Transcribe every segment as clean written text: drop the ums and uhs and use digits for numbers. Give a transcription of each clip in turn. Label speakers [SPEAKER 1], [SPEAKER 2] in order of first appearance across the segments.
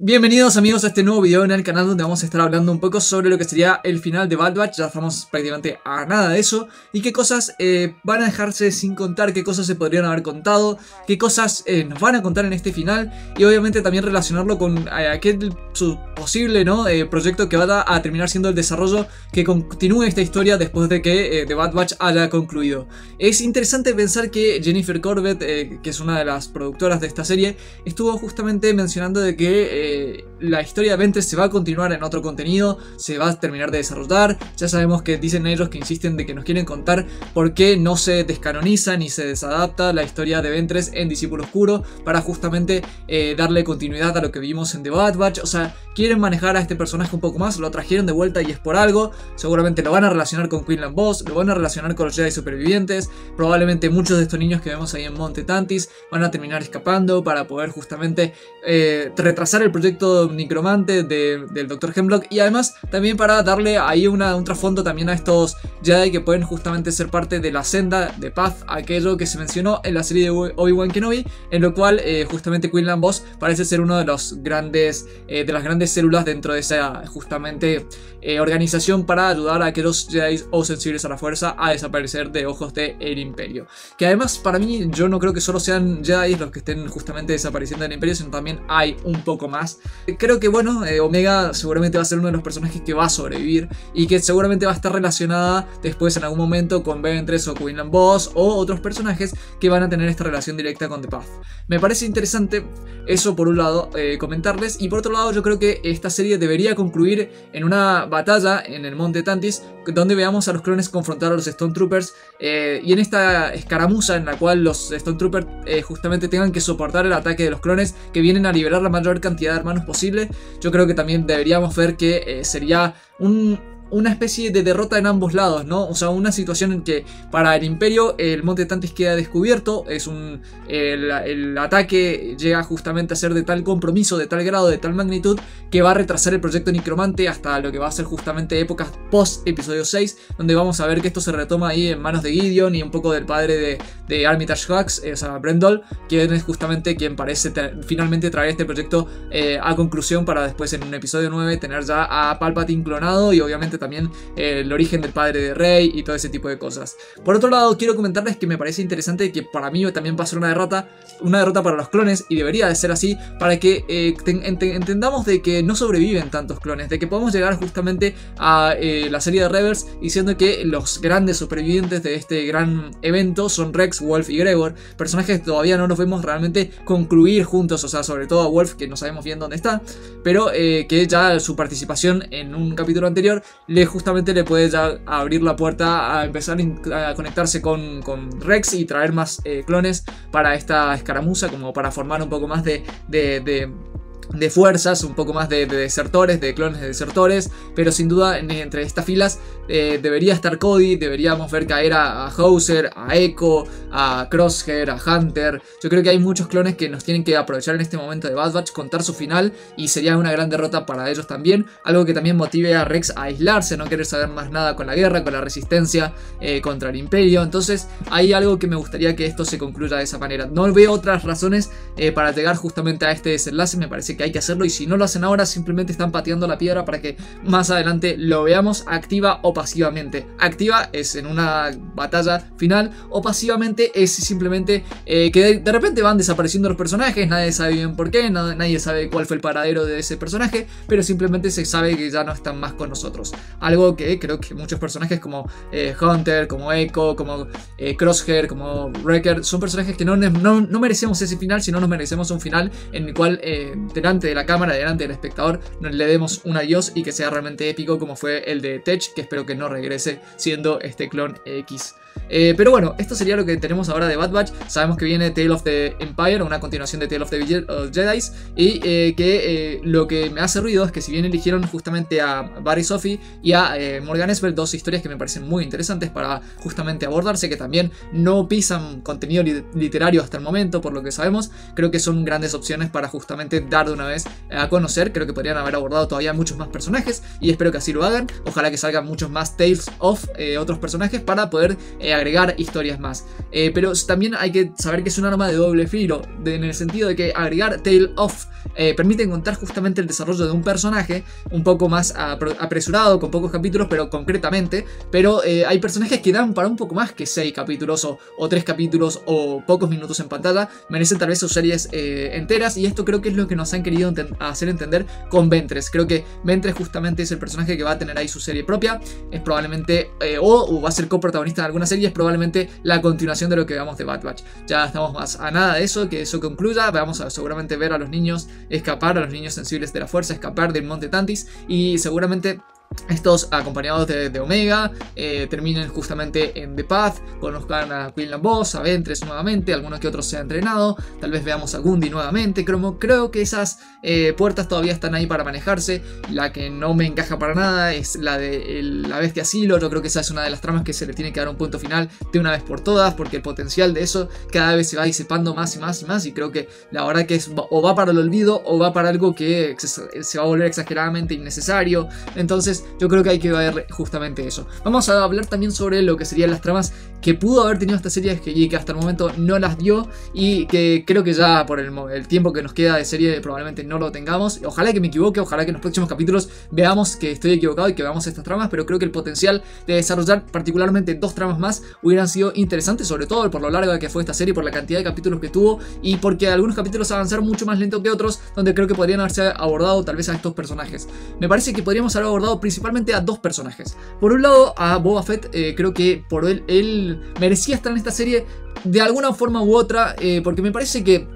[SPEAKER 1] Bienvenidos amigos a este nuevo video en el canal donde vamos a estar hablando un poco sobre lo que sería el final de Bad Batch. Ya estamos prácticamente a nada de eso y qué cosas van a dejarse sin contar, qué cosas se podrían haber contado, qué cosas nos van a contar en este final y obviamente también relacionarlo con aquel posible proyecto que va a terminar siendo el desarrollo que continúe esta historia después de que The Bad Batch haya concluido. Es interesante pensar que Jennifer Corbett, que es una de las productoras de esta serie, estuvo justamente mencionando de que la historia de Ventress se va a continuar en otro contenido, se va a terminar de desarrollar. Ya sabemos que dicen ellos que insisten de que nos quieren contar por qué no se descanoniza ni se desadapta la historia de Ventress en Discípulo Oscuro para justamente darle continuidad a lo que vimos en The Bad Batch. O sea, quieren manejar a este personaje un poco más, lo trajeron de vuelta y es por algo. Seguramente lo van a relacionar con Quinlan Vos, lo van a relacionar con los Jedi supervivientes. Probablemente muchos de estos niños que vemos ahí en Monte Tantis van a terminar escapando para poder justamente retrasar el proyecto Necromante del Dr. Hemlock, y además también para darle ahí un trasfondo también a estos Jedi que pueden justamente ser parte de la senda de Path, aquello que se mencionó en la serie de Obi-Wan Kenobi, en lo cual justamente Quinlan Vos parece ser uno de los grandes de las grandes células dentro de esa justamente organización para ayudar a aquellos Jedi o sensibles a la fuerza a desaparecer de ojos del Imperio. Que además para mí yo no creo que solo sean Jedi los que estén justamente desapareciendo del Imperio, sino también hay un poco más. Creo que bueno, Omega seguramente va a ser uno de los personajes que va a sobrevivir y que seguramente va a estar relacionada después en algún momento con Ventress o Quinlan Vos o otros personajes que van a tener esta relación directa con The Path. Me parece interesante eso por un lado comentarles, y por otro lado yo creo que esta serie debería concluir en una batalla en el Monte Tantis donde veamos a los clones confrontar a los Stone Troopers y en esta escaramuza en la cual los Stone Troopers justamente tengan que soportar el ataque de los clones que vienen a liberar la mayor cantidad de hermanos posible. Yo creo que también deberíamos ver que sería una especie de derrota en ambos lados, ¿no? O sea, una situación en que para el Imperio el Monte Tantis queda descubierto, el ataque llega justamente a ser de tal compromiso, de tal grado, de tal magnitud, que va a retrasar el proyecto Necromante hasta lo que va a ser justamente épocas post episodio 6, donde vamos a ver que esto se retoma ahí en manos de Gideon y un poco del padre de Armitage Hux, o sea, Brendol, quien es justamente quien parece finalmente traer este proyecto a conclusión para después en un episodio 9 tener ya a Palpatine clonado y obviamente también el origen del padre de Rey y todo ese tipo de cosas. Por otro lado, quiero comentarles que me parece interesante que para mí también va a ser una derrota para los clones, y debería de ser así para que entendamos de que no sobreviven tantos clones, de que podemos llegar justamente a la serie de Rebels diciendo que los grandes supervivientes de este gran evento son Rex, Wolf y Gregor, personajes que todavía no nos vemos realmente concluir juntos, o sea, sobre todo a Wolf, que no sabemos bien dónde está, pero que ya su participación en un capítulo anterior justamente le puede ya abrir la puerta a empezar a conectarse con Rex y traer más clones para esta escaramuza, como para formar un poco más de fuerzas, un poco más de desertores, de clones de desertores, pero sin duda entre estas filas debería estar Cody, deberíamos ver caer a Hauser, a Echo, a Crosshair, a Hunter. Yo creo que hay muchos clones que nos tienen que aprovechar en este momento de Bad Batch, contar su final, y sería una gran derrota para ellos también, algo que también motive a Rex a aislarse, no querer saber más nada con la guerra, con la resistencia contra el Imperio. Entonces hay algo que me gustaría que esto se concluya de esa manera. No veo otras razones para llegar justamente a este desenlace, me parece que hay que hacerlo, y si no lo hacen ahora simplemente están pateando la piedra para que más adelante lo veamos, activa o pasivamente. Activa es en una batalla final, o pasivamente es simplemente que de repente van desapareciendo los personajes, nadie sabe bien por qué, nadie sabe cuál fue el paradero de ese personaje, pero simplemente se sabe que ya no están más con nosotros. Algo que creo que muchos personajes como Hunter, como Echo, como Crosshair, como Wrecker, son personajes que no merecemos ese final, sino nos merecemos un final en el cual delante de la cámara, delante del espectador, le demos un adiós y que sea realmente épico, como fue el de Tech, que espero que no regrese siendo este clon X. Pero bueno, esto sería lo que tenemos ahora de Bad Batch. Sabemos que viene Tale of the Empire, una continuación de Tale of the Jedi, y que lo que me hace ruido es que si bien eligieron justamente a Barry Sophie y a Morgan Esbel, dos historias que me parecen muy interesantes para justamente abordarse, que también no pisan contenido literario hasta el momento, por lo que sabemos, creo que son grandes opciones para justamente dar una vez a conocer. Creo que podrían haber abordado todavía muchos más personajes y espero que así lo hagan. Ojalá que salgan muchos más Tales of otros personajes para poder agregar historias más. Pero también hay que saber que es un arma de doble filo, en el sentido de que agregar Tale of permite contar justamente el desarrollo de un personaje un poco más apresurado, con pocos capítulos, pero concretamente. Pero hay personajes que dan para un poco más que 6 capítulos o 3 capítulos o pocos minutos en pantalla. Merecen tal vez sus series enteras, y esto creo que es lo que nos han querido hacer entender con Ventress. Creo que Ventress justamente es el personaje que va a tener ahí su serie propia. Es probablemente, o va a ser coprotagonista en alguna serie. Es probablemente la continuación de lo que veamos de Bad Batch. Ya estamos más a nada de eso, que eso concluya. Vamos a seguramente ver a los niños escapar, a los niños sensibles de la fuerza escapar del Monte Tantis, y seguramente estos, acompañados de Omega, terminen justamente en The Path, conozcan a Quinlan Vos, a Ventress nuevamente, algunos que otros se han entrenado, tal vez veamos a Gundy nuevamente. Creo que esas puertas todavía están ahí para manejarse. La que no me encaja para nada es la de la bestia Silo. Yo creo que esa es una de las tramas que se le tiene que dar un punto final de una vez por todas, porque el potencial de eso cada vez se va disipando más y más y más, y creo que la verdad que o va para el olvido o va para algo que se va a volver exageradamente innecesario. Entonces yo creo que hay que ver justamente eso. Vamos a hablar también sobre lo que serían las tramas que pudo haber tenido esta serie y que hasta el momento no las dio, y que creo que ya por el tiempo que nos queda de serie probablemente no lo tengamos. Ojalá que me equivoque, ojalá que en los próximos capítulos veamos que estoy equivocado y que veamos estas tramas, pero creo que el potencial de desarrollar particularmente 2 tramas más hubieran sido interesantes, sobre todo por lo larga que fue esta serie, por la cantidad de capítulos que tuvo, y porque algunos capítulos avanzaron mucho más lento que otros, donde creo que podrían haberse abordado tal vez a estos personajes. Me parece que podríamos haber abordado principalmente a 2 personajes. Por un lado a Boba Fett. Creo que por él merecía estar en esta serie de alguna forma u otra, porque me parece que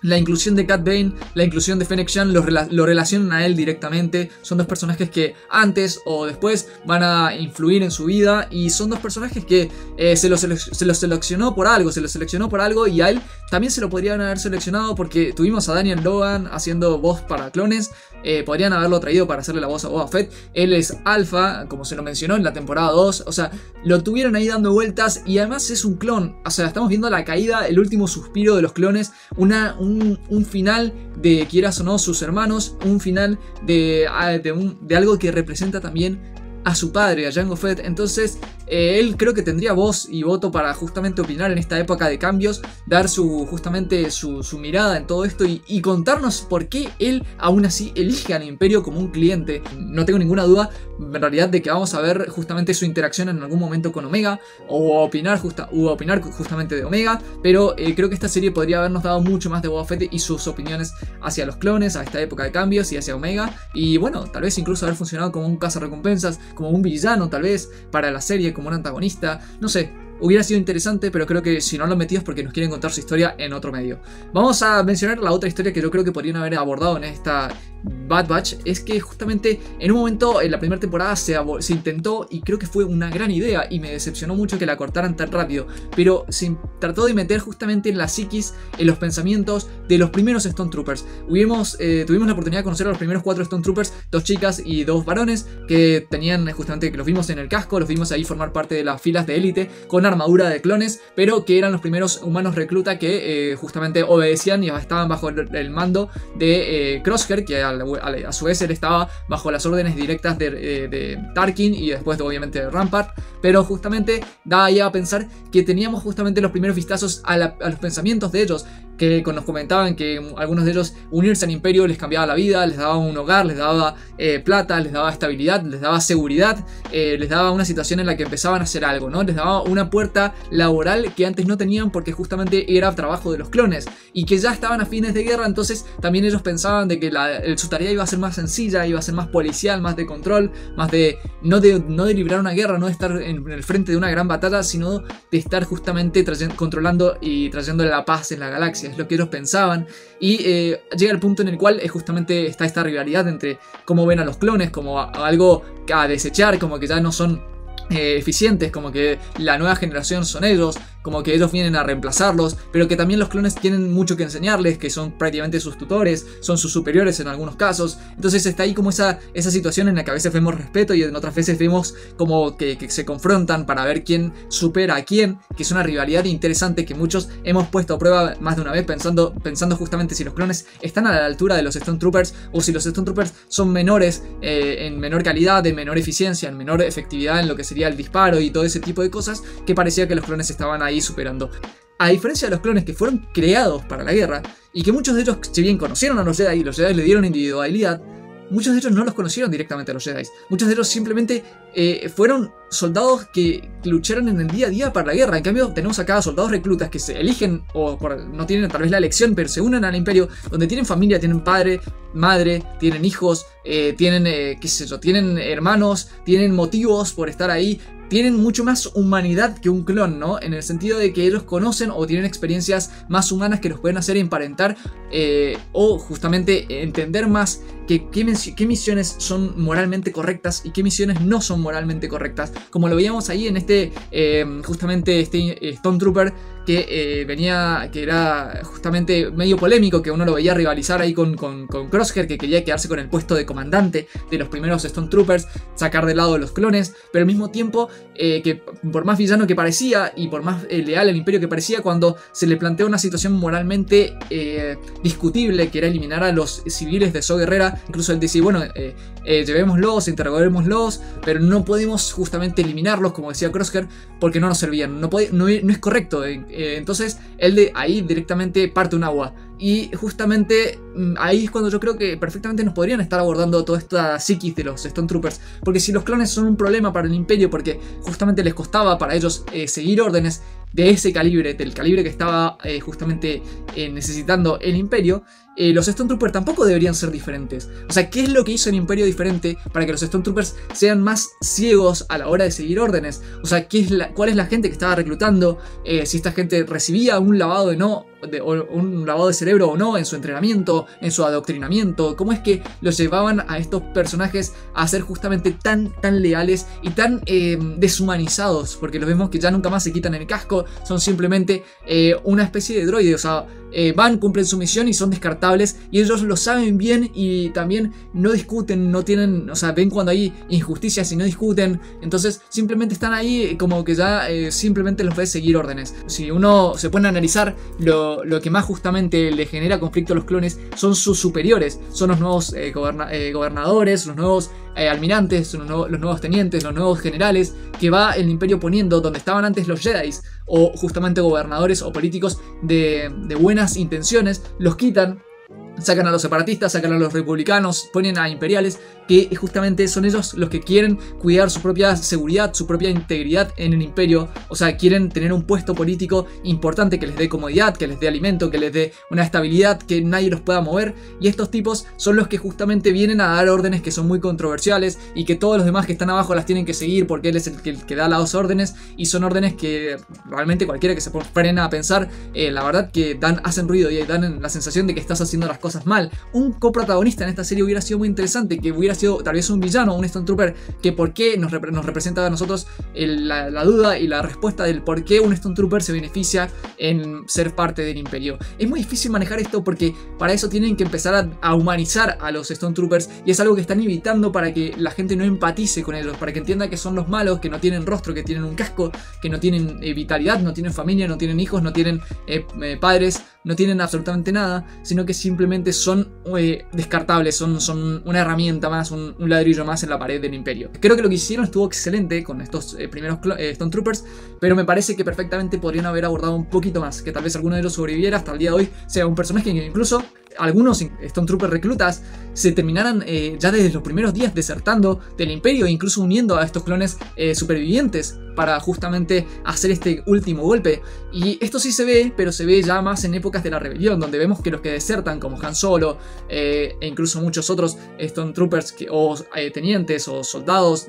[SPEAKER 1] la inclusión de Cad Bane, la inclusión de Fennec Shand lo relacionan a él directamente. Son 2 personajes que antes o después van a influir en su vida, y son 2 personajes que se los seleccionó por algo, y a él también se lo podrían haber seleccionado, porque tuvimos a Daniel Logan haciendo voz para clones. Podrían haberlo traído para hacerle la voz a Boba Fett. Él es Alpha, como se lo mencionó en la temporada 2. O sea, lo tuvieron ahí dando vueltas, y además es un clon. O sea, estamos viendo la caída, el último suspiro de los clones. Un final de, quieras o no, sus hermanos. Un final de algo que representa también a su padre, a Jango Fett. Entonces él creo que tendría voz y voto para justamente opinar en esta época de cambios, dar justamente su mirada en todo esto, y contarnos por qué él aún así elige al Imperio como un cliente. No tengo ninguna duda en realidad de que vamos a ver justamente su interacción en algún momento con Omega, o opinar justamente de Omega, pero creo que esta serie podría habernos dado mucho más de Boba Fett y sus opiniones hacia los clones, a esta época de cambios, y hacia Omega, y bueno, tal vez incluso haber funcionado como un cazarrecompensas, como un villano tal vez para la serie, como un antagonista, no sé. Hubiera sido interesante, pero creo que si no lo han metido es porque nos quieren contar su historia en otro medio. Vamos a mencionar la otra historia que yo creo que podrían haber abordado en esta Bad Batch. Es que justamente en un momento en la primera temporada se intentó, y creo que fue una gran idea, y me decepcionó mucho que la cortaran tan rápido, pero se trató de meter justamente en la psiquis, en los pensamientos de los primeros Stone Troopers. Tuvimos la oportunidad de conocer a los primeros 4 Stone Troopers, 2 chicas y 2 varones, que tenían justamente, que los vimos en el casco, los vimos ahí formar parte de las filas de élite con armadura de clones, pero que eran los primeros humanos recluta que justamente obedecían y estaban bajo el mando de Crosshair, que a su vez él estaba bajo las órdenes directas de Tarkin, y después obviamente de Rampart. Pero justamente daba ya a pensar que teníamos justamente los primeros vistazos a los pensamientos de ellos, que nos comentaban que algunos de ellos unirse al Imperio les cambiaba la vida, les daba un hogar, les daba plata, les daba estabilidad, les daba seguridad, les daba una situación en la que empezaban a hacer algo, ¿no? Les daba una puerta laboral que antes no tenían, porque justamente era trabajo de los clones, y que ya estaban a fines de guerra. Entonces también ellos pensaban de que su tarea iba a ser más sencilla, iba a ser más policial, más de control, más de no de librar una guerra, no de estar en el frente de una gran batalla, sino de estar justamente controlando y trayendo la paz en la galaxia. Es lo que ellos pensaban, y llega el punto en el cual justamente está esta rivalidad entre cómo ven a los clones como algo a desechar, como que ya no son eficientes, como que la nueva generación son ellos, como que ellos vienen a reemplazarlos, pero que también los clones tienen mucho que enseñarles, que son prácticamente sus tutores, son sus superiores en algunos casos. Entonces está ahí como esa situación en la que a veces vemos respeto y en otras veces vemos como que se confrontan para ver quién supera a quién, que es una rivalidad interesante que muchos hemos puesto a prueba más de una vez pensando justamente si los clones están a la altura de los Stormtroopers o si los Stormtroopers son menores, en menor calidad, en menor eficiencia, en menor efectividad en lo que sería el disparo y todo ese tipo de cosas, que parecía que los clones estaban ahí superando. A diferencia de los clones que fueron creados para la guerra y que muchos de ellos, si bien conocieron a los Jedi y los Jedi le dieron individualidad, muchos de ellos no los conocieron directamente a los Jedi. Muchos de ellos simplemente fueron soldados que lucharon en el día a día para la guerra. En cambio, tenemos acá soldados reclutas que se eligen, o no tienen tal vez la elección, pero se unen al imperio, donde tienen familia, tienen padre, madre, tienen hijos, tienen, qué sé yo, tienen hermanos, tienen motivos por estar ahí. Tienen mucho más humanidad que un clon, ¿no? En el sentido de que ellos conocen o tienen experiencias más humanas que los pueden hacer emparentar o justamente entender más qué misiones son moralmente correctas y qué misiones no son moralmente correctas. Como lo veíamos ahí en justamente este Stormtrooper que que era justamente medio polémico, que uno lo veía rivalizar ahí con Crosshair, que quería quedarse con el puesto de comandante de los primeros Stormtroopers, sacar de lado de los clones, pero al mismo tiempo que por más villano que parecía y por más leal al imperio que parecía, cuando se le plantea una situación moralmente discutible, que era eliminar a los civiles de So Gerrera, incluso él decía, bueno, llevémoslos, interroguémoslos, pero no podemos justamente eliminarlos, como decía Crosshair, porque no nos servían, no es correcto. Entonces él de ahí directamente parte un agua. Y justamente ahí es cuando yo creo que perfectamente nos podrían estar abordando toda esta psiquis de los Stormtroopers. Porque si los clones son un problema para el imperio, porque justamente les costaba para ellos seguir órdenes de ese calibre, del calibre que estaba justamente necesitando el imperio, los Stormtroopers tampoco deberían ser diferentes. O sea, ¿qué es lo que hizo el imperio diferente para que los Stormtroopers sean más ciegos a la hora de seguir órdenes? O sea, ¿cuál es la gente que estaba reclutando? Si esta gente recibía un lavado un lavado de cerebro o no en su entrenamiento, en su adoctrinamiento. ¿Cómo es que los llevaban a estos personajes a ser justamente tan leales y tan deshumanizados? Porque los vemos que ya nunca más se quitan el casco, son simplemente una especie de droide. O sea, van, cumplen su misión y son descartables, y ellos lo saben bien y también no discuten, no tienen, o sea, ven cuando hay injusticias y no discuten, entonces simplemente están ahí como que ya simplemente los ve seguir órdenes. Si uno se pone a analizar, lo que más justamente le genera conflicto a los clones son sus superiores, son los nuevos gobernadores, los nuevos almirantes, los nuevos tenientes, los nuevos generales que va el imperio poniendo donde estaban antes los Jedi, o justamente gobernadores o políticos de buenas intenciones, los quitan, sacan a los separatistas, sacan a los republicanos, ponen a imperiales, que justamente son ellos los que quieren cuidar su propia seguridad, su propia integridad en el imperio. O sea, quieren tener un puesto político importante que les dé comodidad, que les dé alimento, que les dé una estabilidad, que nadie los pueda mover. Y estos tipos son los que justamente vienen a dar órdenes que son muy controversiales y que todos los demás que están abajo las tienen que seguir, porque él es el que da las órdenes, y son órdenes que realmente cualquiera que se frena a pensar, la verdad que hacen ruido y dan la sensación de que estás haciendo las cosas mal. Un coprotagonista en esta serie hubiera sido muy interesante, que hubiera sido tal vez un villano, un Stormtrooper, que por qué nos representa a nosotros la duda y la respuesta del por qué un Stormtrooper se beneficia en ser parte del imperio. Es muy difícil manejar esto porque para eso tienen que empezar a humanizar a los Stormtroopers, y es algo que están evitando para que la gente no empatice con ellos, para que entienda que son los malos, que no tienen rostro, que tienen un casco, que no tienen vitalidad, no tienen familia, no tienen hijos, no tienen padres, no tienen absolutamente nada, sino que simplemente son descartables, son una herramienta más, un ladrillo más en la pared del imperio. Creo que lo que hicieron estuvo excelente con estos primeros Stormtroopers, pero me parece que perfectamente podrían haber abordado un poquito más, que tal vez alguno de ellos sobreviviera hasta el día de hoy, sea un personaje que incluso algunos Stormtroopers reclutas se terminaran ya desde los primeros días desertando del imperio e incluso uniendo a estos clones supervivientes para justamente hacer este último golpe. Y esto sí se ve, pero se ve ya más en épocas de la rebelión, donde vemos que los que desertan, como Han Solo e incluso muchos otros Stormtroopers o tenientes o soldados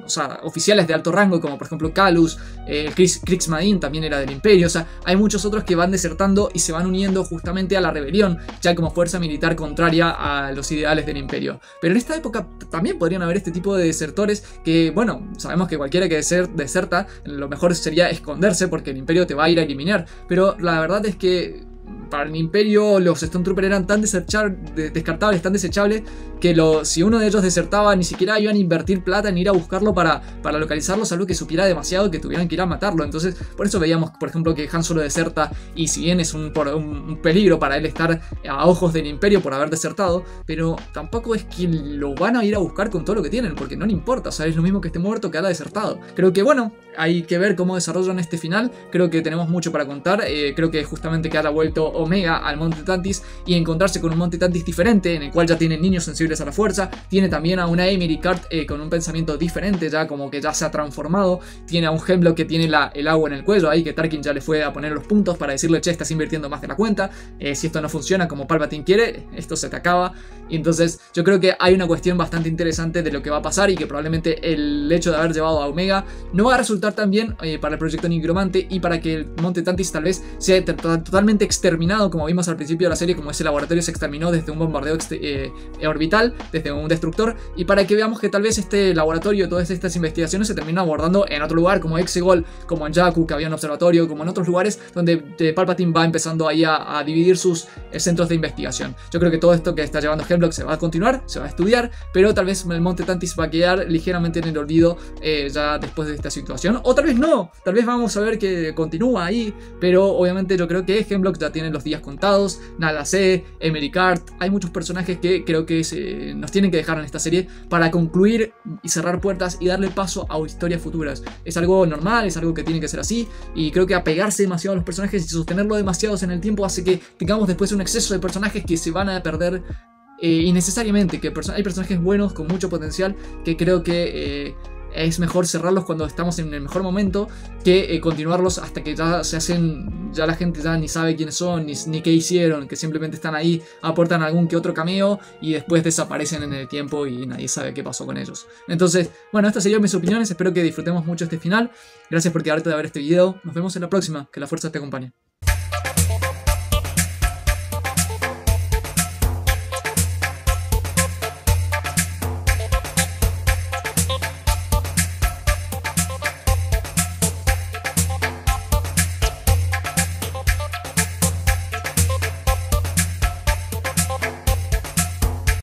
[SPEAKER 1] o sea, oficiales de alto rango, como por ejemplo Calus, Kriegsmarine también era del Imperio. O sea, hay muchos otros que van desertando y se van uniendo justamente a la rebelión, ya como fuerza militar contraria a los ideales del Imperio. Pero en esta época también podrían haber este tipo de desertores que, bueno, sabemos que cualquiera que deserta, lo mejor sería esconderse porque el Imperio te va a ir a eliminar. Pero la verdad es que para el Imperio los Stormtroopers eran tan descartables, tan desechables, que si uno de ellos desertaba ni siquiera iban a invertir plata en ir a buscarlo para localizarlo, salvo que supiera demasiado que tuvieran que ir a matarlo. Entonces por eso veíamos, por ejemplo, que Han Solo deserta, y si bien es un peligro para él estar a ojos del Imperio por haber desertado, pero tampoco es que lo van a ir a buscar con todo lo que tienen, porque no le importa. O sea, es lo mismo que esté muerto que haya desertado. Creo que bueno, hay que ver cómo desarrollan este final. Creo que tenemos mucho para contar. Creo que justamente que haya vuelto Omega al Monte Tantis y encontrarse con un Monte Tantis diferente, en el cual ya tienen niños sensibles a la fuerza. Tiene también a una Emery Cart con un pensamiento diferente, ya como que ya se ha transformado. Tiene a un Hemlock que tiene el agua en el cuello ahí, que Tarkin ya le fue a poner los puntos para decirle: che, estás invirtiendo más de la cuenta. Si esto no funciona como Palpatine quiere, esto se te acaba. Y entonces yo creo que hay una cuestión bastante interesante de lo que va a pasar, y que probablemente el hecho de haber llevado a Omega no va a resultar tan bien para el proyecto Nigromante, y para que el Monte Tantis tal vez sea totalmente exterminado, como vimos al principio de la serie, como ese laboratorio se exterminó desde un bombardeo orbital, desde un destructor, y para que veamos que tal vez este laboratorio, todas estas investigaciones se terminan abordando en otro lugar, como Exegol, como en Jakku, que había un observatorio, como en otros lugares donde Palpatine va empezando ahí a dividir sus centros de investigación. Yo creo que todo esto que está llevando Hemlock se va a continuar, se va a estudiar, pero tal vez el Monte Tantis va a quedar ligeramente en el olvido ya después de esta situación, o tal vez no, tal vez vamos a ver que continúa ahí, pero obviamente yo creo que Hemlock ya tiene los días contados. Nala Se, Emery Cart, hay muchos personajes que creo que nos tienen que dejar en esta serie para concluir y cerrar puertas y darle paso a historias futuras. Es algo normal, es algo que tiene que ser así, y creo que apegarse demasiado a los personajes y sostenerlo demasiados en el tiempo hace que tengamos después un exceso de personajes que se van a perder innecesariamente, que hay personajes buenos con mucho potencial que creo que es mejor cerrarlos cuando estamos en el mejor momento que continuarlos hasta que ya se hacen, ya la gente ya ni sabe quiénes son ni qué hicieron, que simplemente están ahí, aportan algún que otro cameo y después desaparecen en el tiempo y nadie sabe qué pasó con ellos. Entonces, bueno, estas serían mis opiniones, espero que disfrutemos mucho este final. Gracias por quedarte a ver este video, nos vemos en la próxima, que la fuerza te acompañe.